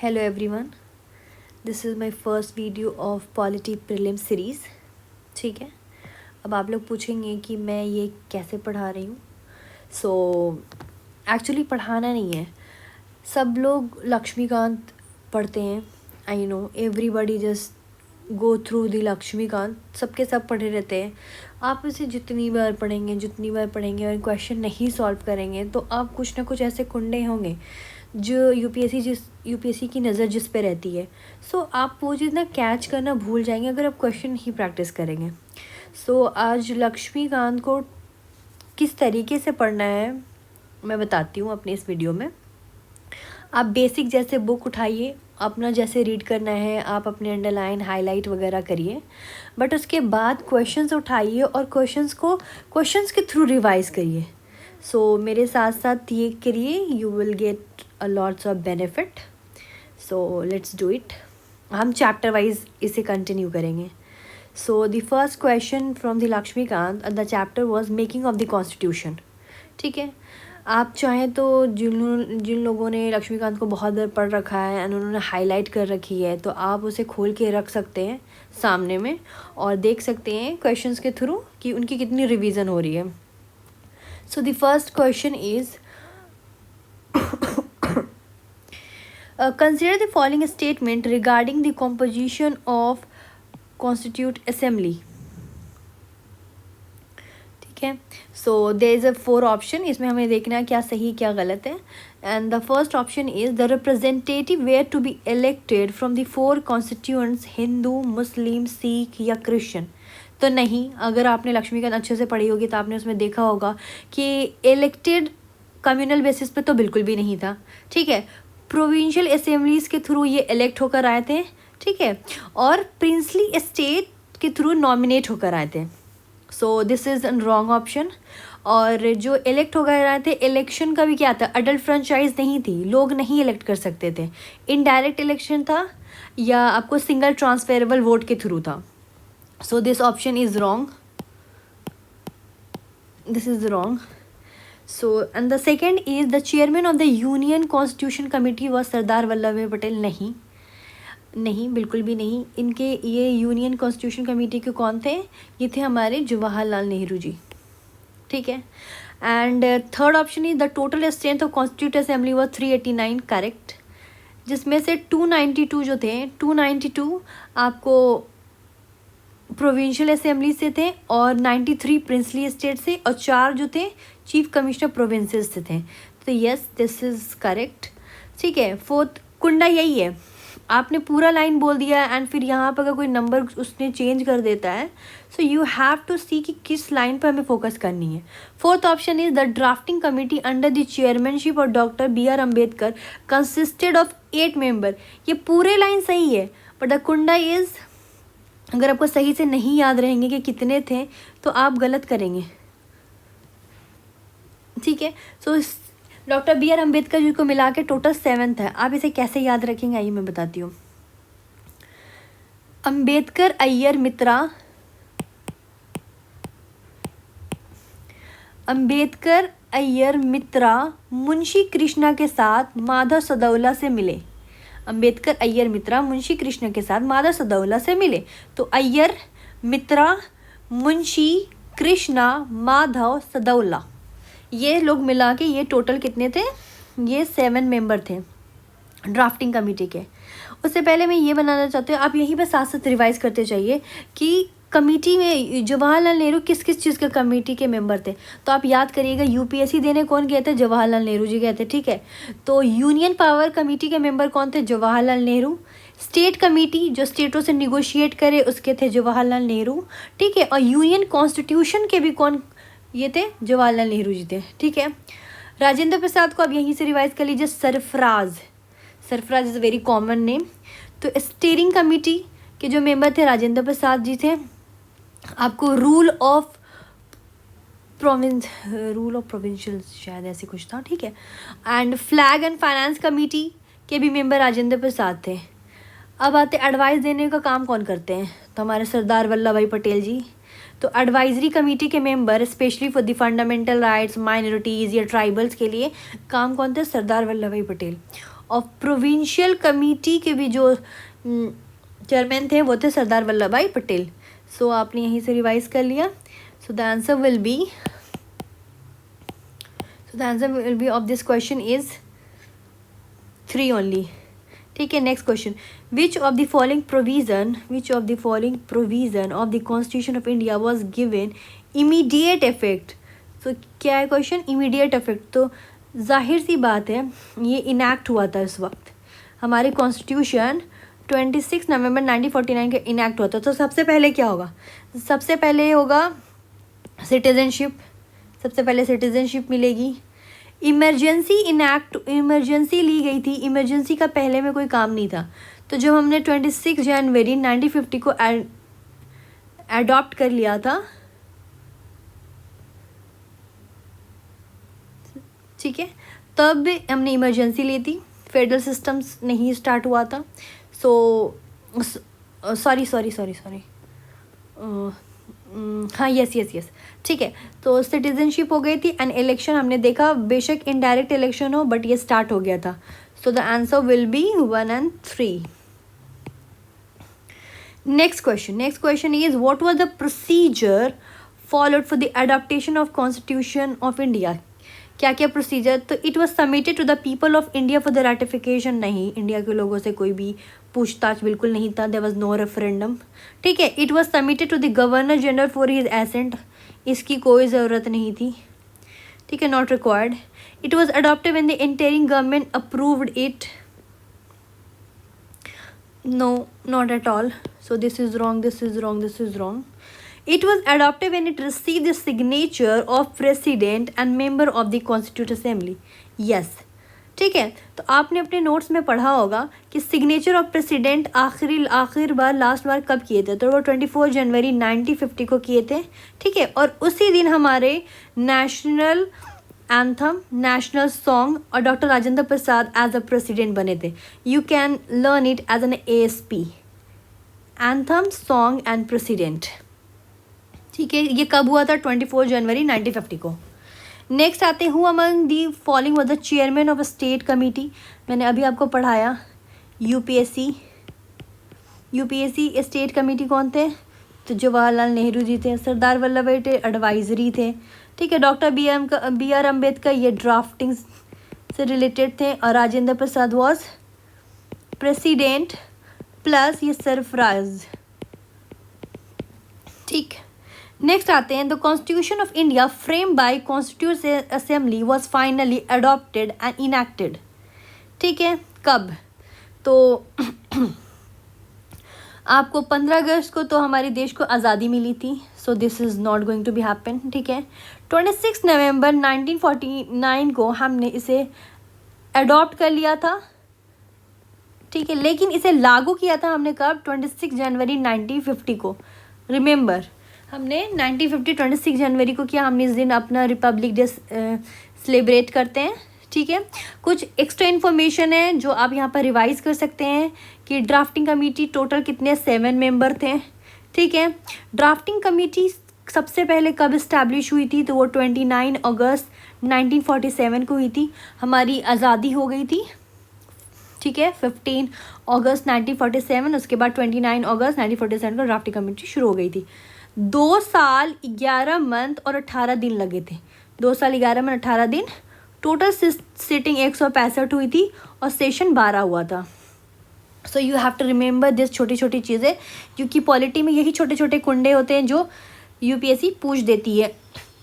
Hello everyone, this is my first video of polity prelim series. ठीक है, अब आप लोग पूछेंगे कि मैं ये कैसे पढ़ा रही हूँ। एक्चुअली पढ़ाना नहीं है, सब लोग लक्ष्मीकांत पढ़ते हैं। I know everybody just go through the Laxmikanth, सबके सब पढ़े रहते हैं। आप इसे जितनी बार पढ़ेंगे और क्वेश्चन नहीं सॉल्व करेंगे तो आप कुछ ना कुछ ऐसे कुंडे होंगे जो यूपीएससी की नज़र जिस पे रहती है। आप वो चीज़ ना कैच करना भूल जाएंगे अगर आप क्वेश्चन ही प्रैक्टिस करेंगे। आज लक्ष्मीकांत को किस तरीके से पढ़ना है मैं बताती हूँ अपने इस वीडियो में। आप बेसिक जैसे बुक उठाइए, अपना जैसे रीड करना है आप अपने अंडरलाइन हाईलाइट वगैरह करिए, बट उसके बाद क्वेश्चंस उठाइए और क्वेश्चंस के थ्रू रिवाइज करिए। मेरे साथ साथ ये करिए, you will get a lots of benefit. Let's do it. हम चैप्टर वाइज इसे कंटिन्यू करेंगे। The first question from the Laxmikanth, the chapter was making of the constitution. ठीक है, आप चाहें तो जिन लोगों ने लक्ष्मीकांत को बहुत बार पढ़ रखा है और उन्होंने हाईलाइट कर रखी है तो आप उसे खोल के रख सकते हैं सामने में और देख सकते हैं क्वेश्चंस के थ्रू कि उनकी कितनी रिवीजन हो रही है। The first question is consider the following statement regarding the composition of constituent assembly. ठीक है, there is a 4 option, इसमें हमें देखना है क्या सही क्या गलत है। and the first option is the representative were to be elected from the 4 constituents Hindu, मुस्लिम, सिख या क्रिश्चियन। तो नहीं, अगर आपने लक्ष्मीकांत अच्छे से पढ़ी होगी तो आपने उसमें देखा होगा कि इलेक्टेड कम्युनल बेसिस पे तो बिल्कुल भी नहीं था। ठीक है, प्रोविंशियल असेंबलीज के थ्रू ये इलेक्ट होकर आए थे। ठीक है, और प्रिंसली एस्टेट के थ्रू नॉमिनेट होकर आए थे। This is an wrong option. और जो इलेक्ट होकर आए थे, इलेक्शन का भी क्या था, अडल्ट फ्रेंचाइज नहीं थी, लोग नहीं इलेक्ट कर सकते थे, इनडायरेक्ट इलेक्शन था या आपको सिंगल ट्रांसफेरेबल वोट के थ्रू था। This option is wrong, this is wrong. And the second is the chairman of the Union Constitution Committee was Sardar Vallabh भाई पटेल। नहीं, बिल्कुल भी नहीं। इनके ये यूनियन कॉन्स्टिट्यूशन कमेटी के कौन थे, ये थे हमारे जवाहरलाल नेहरू जी। ठीक है, and third option is the total strength of constitute assembly was 389, correct. जिसमें से 292 जो थे, 292 आपको प्रोविंशियल असेंबली से थे और 93 प्रिंसली स्टेट से और 4 जो थे चीफ कमिश्नर प्रोविंसेस से थे। तो यस, दिस इज़ करेक्ट। ठीक है, फोर्थ कुंडा यही है, आपने पूरा लाइन बोल दिया एंड फिर यहाँ पर अगर कोई नंबर उसने चेंज कर देता है सो यू हैव टू सी कि किस लाइन पर हमें फोकस करनी है। Fourth option is the drafting committee under the chairmanship of doctor BR Ambedkar consisted of 8 member. ये पूरे लाइन सही है, बट द कुंडा इज़, अगर आपको सही से नहीं याद रहेंगे कि कितने थे तो आप गलत करेंगे। ठीक है, डॉक्टर BR अम्बेडकर जी को मिला के टोटल 7 है। आप इसे कैसे याद रखेंगे आइए मैं बताती हूँ। अम्बेडकर अय्यर मित्रा, अम्बेडकर अय्यर मित्रा मुंशी कृष्णा के साथ माधव सदौला से मिले। अम्बेडकर अय्यर मित्रा मुंशी कृष्ण के साथ माधव सदौला से मिले। तो अय्यर मित्रा मुंशी कृष्णा माधव सदौला, ये लोग मिला के ये टोटल कितने थे, ये 7 मेंबर थे ड्राफ्टिंग कमेटी के। उससे पहले मैं ये बनाना चाहती हूँ, आप यहीं पर साथ साथ रिवाइज करते चाहिए कि कमेटी में जवाहरलाल नेहरू किस किस चीज़ के कमेटी के मेंबर थे। तो आप याद करिएगा, यूपीएससी देने कौन गए थे, जवाहरलाल नेहरू जी गए थे। ठीक है, तो यूनियन पावर कमेटी के मेंबर कौन थे, जवाहरलाल नेहरू। स्टेट कमेटी जो स्टेटों से निगोशिएट करे उसके थे जवाहरलाल नेहरू। ठीक है, और यूनियन कॉन्स्टिट्यूशन के भी कौन, ये थे जवाहरलाल नेहरू जी थे। ठीक है, राजेंद्र प्रसाद को आप यहीं से रिवाइज कर लीजिए, Sarfaraz is a very common name. तो स्टीयरिंग कमेटी के जो मेंबर थे राजेंद्र प्रसाद जी थे। आपको रूल ऑफ प्रोविंशियल शायद ऐसे कुछ था। ठीक है, and flag and finance committee के भी मेंबर राजेंद्र प्रसाद थे। अब आते एडवाइस देने का काम कौन करते हैं, तो हमारे सरदार वल्लभ भाई पटेल जी। तो एडवाइजरी कमेटी के member specially for the fundamental rights, minorities या ट्राइबल्स के लिए काम कौन थे, सरदार वल्लभ भाई पटेल। ऑफ प्रोविंशियल कमेटी के भी जो चेयरमैन थे वो थे सरदार वल्लभ भाई पटेल। सो आपने यहीं से रिवाइज कर लिया। सो the answer will B of this question is 3 only. ठीक है, next question, which of the following provision of the constitution of India was given immediate effect. तो क्या है क्वेश्चन, इमीडिएट इफेक्ट। तो जाहिर सी बात है ये इनैक्ट हुआ था इस वक्त, हमारे कॉन्स्टिट्यूशन 26 नवंबर 1949 का इनैक्ट हुआ था। तो सबसे पहले क्या होगा, सबसे पहले होगा सिटीजनशिप, सबसे पहले सिटीजनशिप मिलेगी। इमरजेंसी ली गई थी, इमरजेंसी का पहले में कोई काम नहीं था। तो जब हमने 26 जनवरी 1950 को एडॉप्ट कर लिया था, ठीक है, तब हमने इमरजेंसी ली थी, फेडरल सिस्टम्स नहीं स्टार्ट हुआ था। सॉरी हाँ यस ठीक है। तो सिटीजनशिप हो गई थी एंड इलेक्शन हमने देखा, बेशक इनडायरेक्ट इलेक्शन हो बट ये स्टार्ट हो गया था। So the answer will be 1 and 3। Next question is what was the procedure followed for the adoption of constitution of India. क्या क्या प्रोसीजर, तो it was submitted to the people of India for the ratification. नहीं, India के लोगों से कोई भी पूछताछ बिल्कुल नहीं था, देयर वाज नो रेफरेंडम। ठीक है, it was submitted to the governor general for his assent, इसकी कोई ज़रूरत नहीं थी। ठीक है, not required. It was adopted when the interim government approved it. No, not at all. So this is wrong. It was adopted when it received the signature of president and member of the Constituent Assembly. Yes. ठीक है, तो आपने अपने notes में पढ़ा होगा कि signature of president last बार कब किए थे, तो वो 24 जनवरी 1950 को किए थे। ठीक है, और उसी दिन हमारे नेशनल एंथम, नेशनल सॉन्ग और doctor Rajendra Prasad as a president बने थे। You can learn it as an ASP, anthem, song and president. ठीक है, ये कब हुआ था, 24 जनवरी 1950 को। नेक्स्ट आते हूँ among the following was the chairman of a state committee. मैंने अभी आपको पढ़ाया यूपीएससी स्टेट कमेटी कौन थे, तो जवाहरलाल नेहरू जी थे, सरदार वल्लभ भाई पटेल एडवाइजरी थे। ठीक है, डॉक्टर BR अम्बेडकर ये ड्राफ्टिंग से रिलेटेड थे, और Rajendra Prasad was president plus ये सरफराज। ठीक, नेक्स्ट आते हैं the constitution of India frame by constituent assembly was finally adopted and enacted. ठीक है, कब, तो आपको 15 अगस्त को तो हमारे देश को आज़ादी मिली थी। So this is not going to be happen. ठीक है, 26 नवंबर 1949 को हमने इसे अडॉप्ट कर लिया था। ठीक है, लेकिन इसे लागू किया था हमने कब, 26 जनवरी 1950 को। रिमेंबर, हमने 1950 26 जनवरी को किया। हमने इस दिन अपना रिपब्लिक डे सेलिब्रेट करते हैं। ठीक है, कुछ एक्स्ट्रा इन्फॉर्मेशन है जो आप यहाँ पर रिवाइज कर सकते हैं कि ड्राफ्टिंग कमेटी टोटल कितने 7 मेंबर थे। ठीक है, ड्राफ्टिंग कमेटी सबसे पहले कब इस्टेब्लिश हुई थी, तो वो 29 अगस्त 1947 को हुई थी। हमारी आज़ादी हो गई थी। ठीक है, 15 अगस्त 1947, उसके बाद 29 अगस्त 1947 को ड्राफ्टिंग कमेटी शुरू हो गई थी। 2 साल 11 मंथ और 18 दिन लगे थे। 2 साल 11 मंथ 18 दिन। टोटल सिटिंग 165 हुई थी और सेशन 12 हुआ था। So you have to remember this, छोटी छोटी चीज़ें, क्योंकि पॉलिटी में यही छोटे छोटे कुंडे होते हैं जो यूपीएससी पूछ देती है।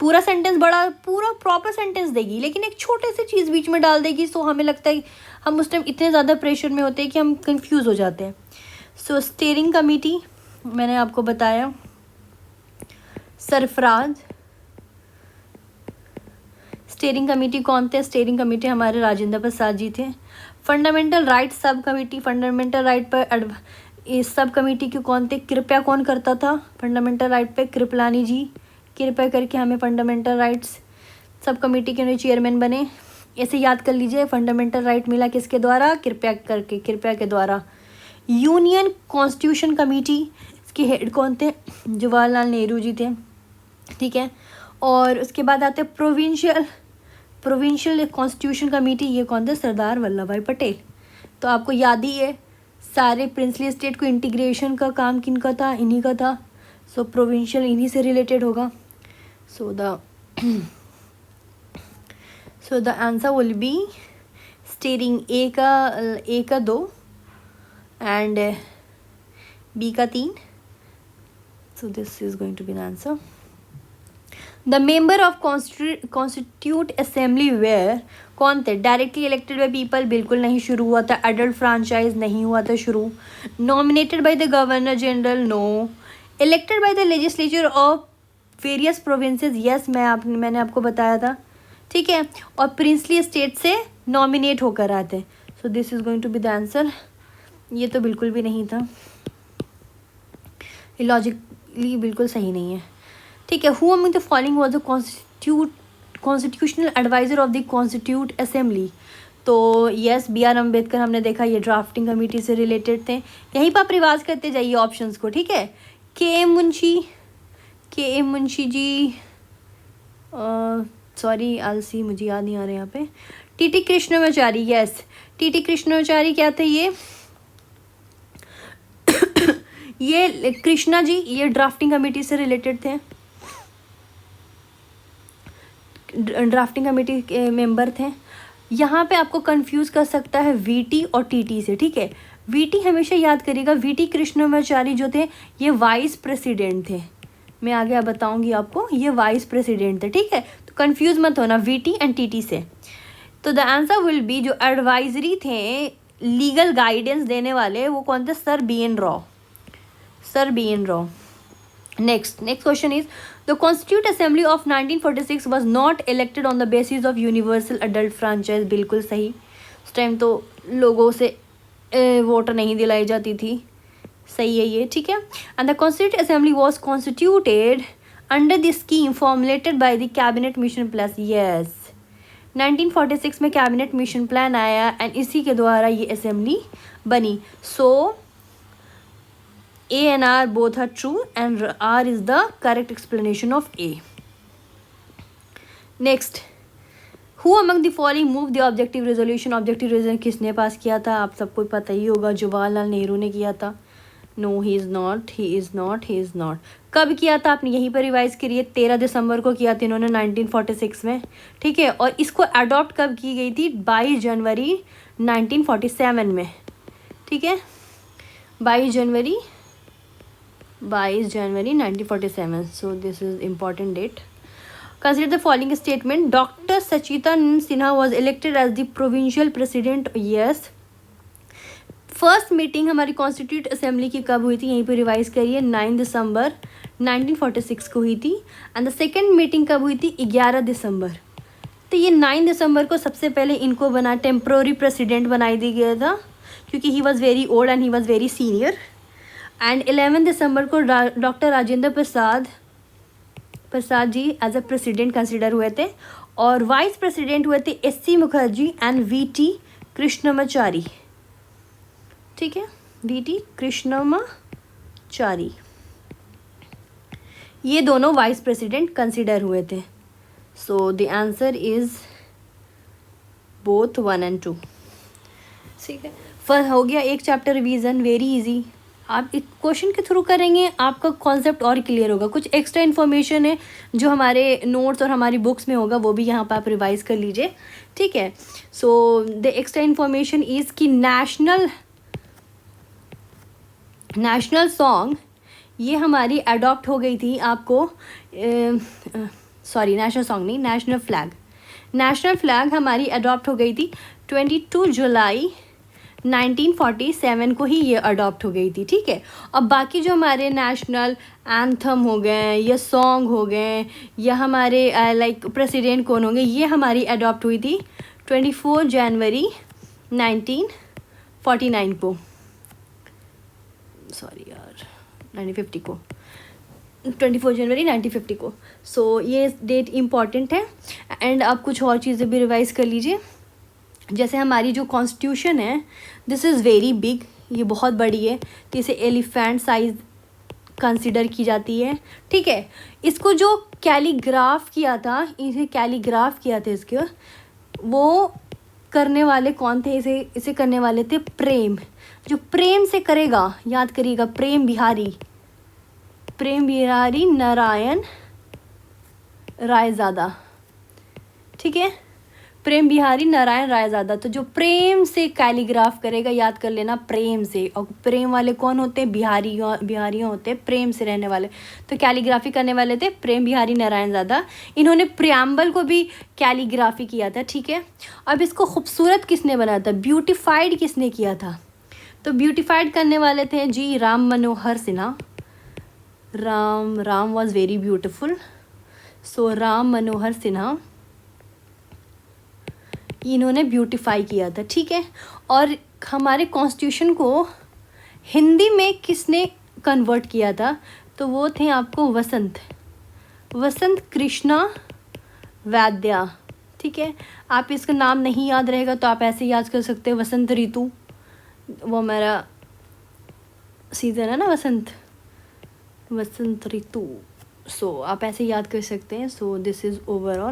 पूरा सेंटेंस पूरा प्रॉपर सेंटेंस देगी, लेकिन एक छोटे से चीज़ बीच में डाल देगी। सो हमें लगता है हम उस टाइम इतने ज़्यादा प्रेशर में होते हैं कि हम कंफ्यूज हो जाते हैं। सो स्टीयरिंग कमेटी मैंने आपको बताया, सरफराज। स्टीयरिंग कमेटी कौन थे, स्टीयरिंग कमेटी हमारे राजेंद्र प्रसाद जी थे। Fundamental right sub committee, fundamental right पर इस सब कमेटी के कौन थे, कृपया कौन करता था फंडामेंटल राइट पे, कृपलानी जी। कृपया करके हमें फंडामेंटल राइट्स सब कमेटी के चेयरमैन बने। ऐसे याद कर लीजिए, फंडामेंटल राइट मिला किसके द्वारा, कृपया के द्वारा। यूनियन कॉन्स्टिट्यूशन कमेटी, इसके हेड कौन थे, जवाहरलाल नेहरू जी थे। ठीक है, और उसके बाद आते प्रोविंशियल कॉन्स्टिट्यूशन कमेटी, ये कौन थे, सरदार वल्लभ भाई पटेल। तो आपको याद ही है सारे प्रिंसली स्टेट को इंटीग्रेशन का काम किन का था, इन्हीं का था। सो प्रोविंशियल इन्हीं से रिलेटेड होगा। So the answer will be steering A का 2 एंड बी का 3। So this is going to be the answer. The member of constitute assembly were, कौन थे? डायरेक्टली इलेक्टेड बाय पीपल, बिल्कुल नहीं शुरू हुआ था। एडल्ट फ्रांचाइज नहीं हुआ था शुरू। Nominated by the governor general, no. Elected by the legislature of various provinces, yes, मैंने आपको बताया था, ठीक है। और प्रिंसली स्टेट से नॉमिनेट होकर आते। So this is going to be the answer. ये तो बिल्कुल भी नहीं था, लॉजिकली बिल्कुल सही नहीं है, ठीक है। Who among the following was the constitutional adviser of the constitute assembly? तो यस, बी आर अम्बेडकर, हमने देखा ये ड्राफ्टिंग कमेटी से रिलेटेड थे। यहीं पर आप रिवाज करते जाइए ऑप्शंस को, ठीक है। के एम मुंशी जी, सॉरी आलसी, मुझे याद नहीं आ रहा यहाँ पे। T Krishnamachari, yes, T Krishnamachari क्या थे ये कृष्णा जी, ये ड्राफ्टिंग कमेटी से रिलेटेड थे, ड्राफ्टिंग कमेटी के मेंबर थे। यहाँ पे आपको कंफ्यूज कर सकता है वीटी और टीटी से, ठीक है। वीटी हमेशा याद करिएगा, वीटी कृष्णमाचारी जो थे ये वाइस प्रेसिडेंट थे। मैं आगे बताऊंगी आपको, ये वाइस प्रेसिडेंट थे, ठीक है। तो कंफ्यूज मत होना वीटी एंड टीटी से। तो द आंसर विल बी, जो एडवाइजरी थे, लीगल गाइडेंस देने वाले, वो कौन थे? Sir B N Rau. Next question is, the Constituent Assembly of 1946 was not elected on the basis of universal adult franchise, बिल्कुल सही। उस टाइम तो लोगों से वोट नहीं दिलाई जाती थी, सही है ये, ठीक है। And the Constituent Assembly was constituted under the scheme formulated by the Cabinet Mission Plan, yes, 1946 में कैबिनेट मिशन प्लान आया एंड इसी के द्वारा ये असेंबली बनी। सो A and R both are true and R is the correct explanation of A. Next, who among the following moved the objective resolution? Objective resolution किसने पास किया था? आप सबको पता ही होगा, जवाहरलाल नेहरू ने किया था। No, he is not. कब किया था? आपने यहीं पर रिवाइज करिए, 13 दिसंबर को किया था इन्होंने 1946 में, ठीक है। और इसको अडॉप्ट कब की गई थी? 22 जनवरी 1947 में, ठीक है। 22 जनवरी 1947. So this is important date. Consider the following statement. Dr. Sachidanand Sinha was elected as the provincial president. Yes. First meeting हमारी कॉन्स्टिट्यूट असेंबली की कब हुई थी? यहीं पर रिवाइज करिए, 9 दिसंबर 1946 को हुई थी। एंड द सेकेंड मीटिंग कब हुई थी? 11 दिसंबर। तो ये 9 दिसंबर को सबसे पहले इनको बना टेम्प्रोरी प्रेसिडेंट बनाई दी गया था, क्योंकि he was very old and he was very senior. And 11 दिसंबर को doctor Rajendra Prasad ji as a president consider हुए थे, और वाइस प्रेसिडेंट हुए थे S C. Mukherjee and V T. Krishnamachari, ठीक है, वी.टी. कृष्णमाचारी, ये दोनों वाइस प्रेसिडेंट कंसिडर हुए थे। सो the answer is both 1 and 2, ठीक है। फर्स्ट हो गया एक चैप्टर रिवीजन, वेरी इजी। आप एक क्वेश्चन के थ्रू करेंगे, आपका कॉन्सेप्ट और क्लियर होगा। कुछ एक्स्ट्रा इन्फॉर्मेशन है जो हमारे नोट्स और हमारी बुक्स में होगा, वो भी यहाँ पर आप रिवाइज कर लीजिए, ठीक है। So the extra information is कि नेशनल सॉन्ग ये हमारी अडॉप्ट हो गई थी, आपको सॉरी नेशनल सॉन्ग नहीं, नेशनल फ्लैग हमारी अडॉप्ट हो गई थी 22 जुलाई 1947 को ही ये अडॉप्ट हो गई थी, ठीक है। अब बाकी जो हमारे नेशनल एंथम हो गए या सॉन्ग हो गए या हमारे लाइक प्रेसिडेंट कौन होंगे, ये हमारी अडॉप्ट हुई थी 24 जनवरी 1949 को, सॉरी यार 1950 को, 24 जनवरी 1950 को। सो ये डेट इम्पॉर्टेंट है। एंड आप कुछ और चीज़ें भी रिवाइज कर लीजिए, जैसे हमारी जो कॉन्स्टिट्यूशन है दिस इज़ वेरी बिग, ये बहुत बड़ी है, तो इसे एलिफेंट साइज कंसिडर की जाती है, ठीक है। इसको जो कैलीग्राफ किया था इसको, वो करने वाले कौन थे? इसे करने वाले थे प्रेम। जो प्रेम से करेगा, याद करिएगा, प्रेम बिहारी नारायण रायज़ादा, ठीक है, प्रेम बिहारी नारायण रायज़ादा। तो जो प्रेम से कैलीग्राफ करेगा, याद कर लेना, प्रेम से। और प्रेम वाले कौन होते हैं? बिहारियों होते हैं, प्रेम से रहने वाले। तो कैलीग्राफी करने वाले थे प्रेम बिहारी नारायण ज़ादा। इन्होंने प्रियम्बल को भी कैलीग्राफी किया था, ठीक है। अब इसको खूबसूरत किसने बनाया था? ब्यूटिफाइड किसने किया था? तो ब्यूटिफाइड करने वाले थे जी Ram Manohar Sinha. Ram was very beautiful, so Ram Manohar Sinha, इन्होंने ब्यूटिफाई किया था, ठीक है। और हमारे कॉन्स्टिट्यूशन को हिंदी में किसने कन्वर्ट किया था? तो वो थे आपको वसंत कृष्णा वैद्या, ठीक है। आप इसका नाम नहीं याद रहेगा तो आप ऐसे याद कर सकते हैं, वसंत ऋतु, वो मेरा सीज़न है ना, वसंत ऋतु। सो आप ऐसे याद कर सकते हैं। सो दिस इज़ ओवरऑल।